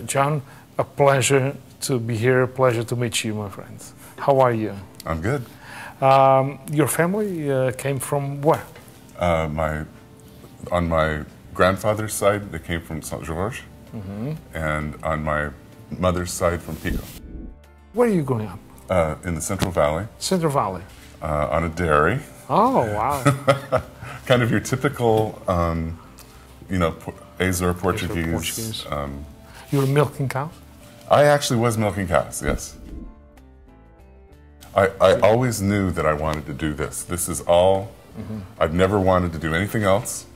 John, a pleasure to be here, a pleasure to meet you, my friends. How are you? I'm good. Your family came from where? On my grandfather's side, they came from Saint George, and on my mother's side, from Pico. Where are you growing up? In the Central Valley. Central Valley. On a dairy. Oh, wow. Kind of your typical, Azor Portuguese. You were milking cow? I actually was milking cows, yes. I always knew that I wanted to do this. This is all, I've never wanted to do anything else,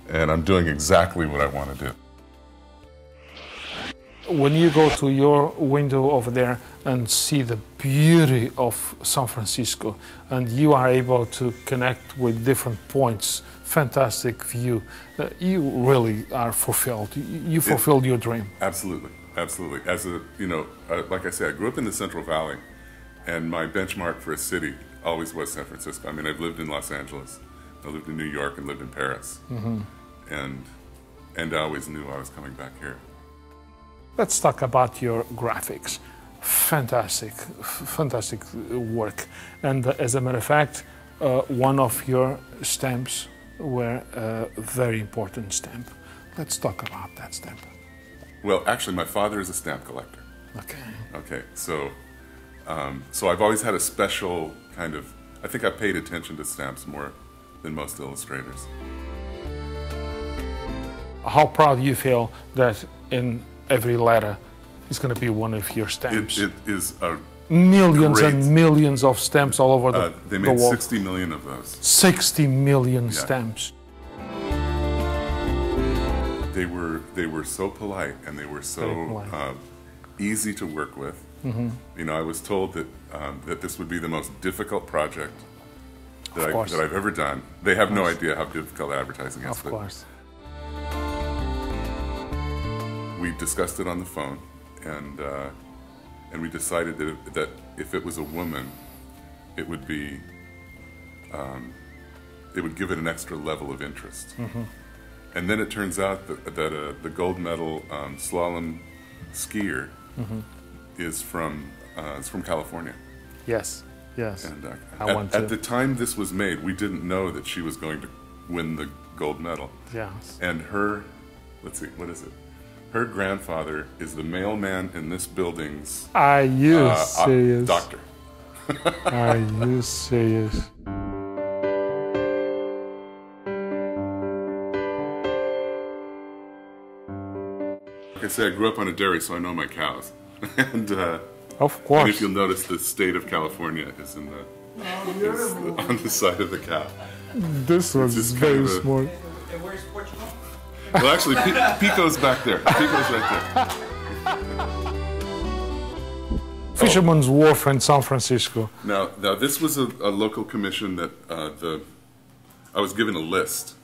and I'm doing exactly what I want to do. When you go to your window over there and see the beauty of San Francisco, and you are able to connect with different points, fantastic view, you really are fulfilled. You fulfilled your dream. Absolutely, absolutely. As a, like I said, I grew up in the Central Valley, and my benchmark for a city always was San Francisco. I mean, I've lived in Los Angeles, I lived in New York, and lived in Paris, and I always knew I was coming back here. Let's talk about your graphics. Fantastic, fantastic work. And as a matter of fact, one of your stamps were a very important stamp. Let's talk about that stamp. Well, actually, my father is a stamp collector. Okay. Okay, so I've always had a special kind of, I think I paid attention to stamps more than most illustrators. How proud you feel that in every letter is going to be one of your stamps? It is a millions and millions of stamps all over the world. They made 60 million of those. 60 million stamps. They were so polite, and they were so easy to work with. I was told that that this would be the most difficult project that I've ever done. They have no idea how difficult advertising is. Of course. We discussed it on the phone, and we decided that if it was a woman, it would be it would give it an extra level of interest. And then it turns out that the gold medal slalom skier is from California. Yes, yes. And at the time this was made, we didn't know that she was going to win the gold medal. Yes. And her, let's see, what is it? Her grandfather is the mailman in this building's Are you serious? Doctor. Are you serious? Like I said, I grew up on a dairy, so I know my cows. And of course. And if you'll notice, the state of California is in on the side of the cow. This was very smart. And where's Portugal? Well, actually, Pico's back there. Pico's right there. Fisherman's Wharf in San Francisco. Now this was a local commission that I was given a list,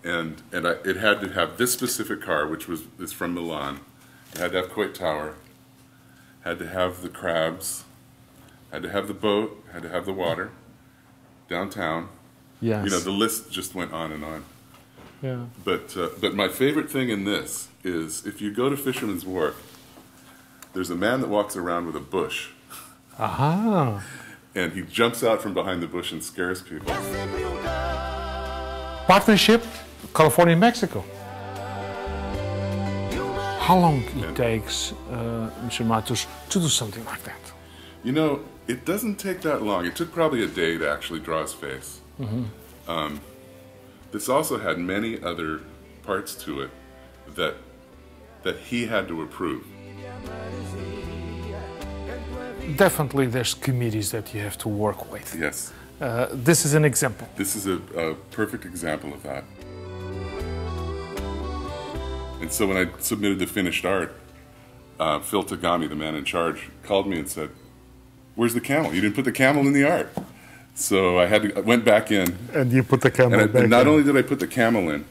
and it had to have this specific car, which is from Milan. It had to have Coit Tower, had to have the crabs, had to have the boat, had to have the water, downtown. Yes. The list just went on and on. Yeah. But my favorite thing in this is if you go to Fisherman's Wharf, there's a man that walks around with a bush. Aha. And he jumps out from behind the bush and scares people. Partnership, California, Mexico. How long it takes, Mr. Mattos, to do something like that? It doesn't take that long. It took probably a day to actually draw his face. This also had many other parts to it that he had to approve. Definitely there's committees that you have to work with. Yes. This is an example. This is a perfect example of that. And so when I submitted the finished art, Phil Tagami, the man in charge, called me and said, "Where's the camel? You didn't put the camel in the art." So I went back in. And you put the camel back in. And not only did I put the camel in,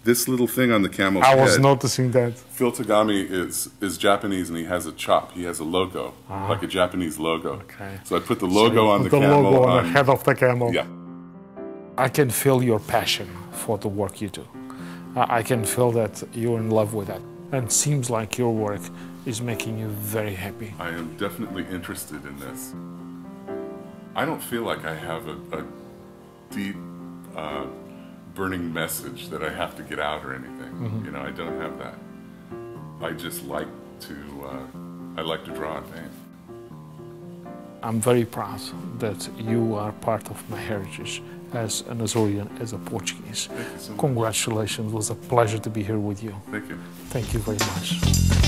this little thing on the camel's head. I was noticing that. Phil Tagami is Japanese, and he has a chop. He has a logo, like a Japanese logo. Okay. So I put the logo on the camel. The logo on the head of the camel. Yeah. I can feel your passion for the work you do. I can feel that you're in love with that. and seems like your work is making you very happy. I am definitely interested in this. I don't feel like I have a deep, burning message that I have to get out or anything. You know, I don't have that. I just like to, I like to draw and paint. I'm very proud that you are part of my heritage as an Azorean, as a Portuguese. Thank you so much. Congratulations, it was a pleasure to be here with you. Thank you. Thank you very much.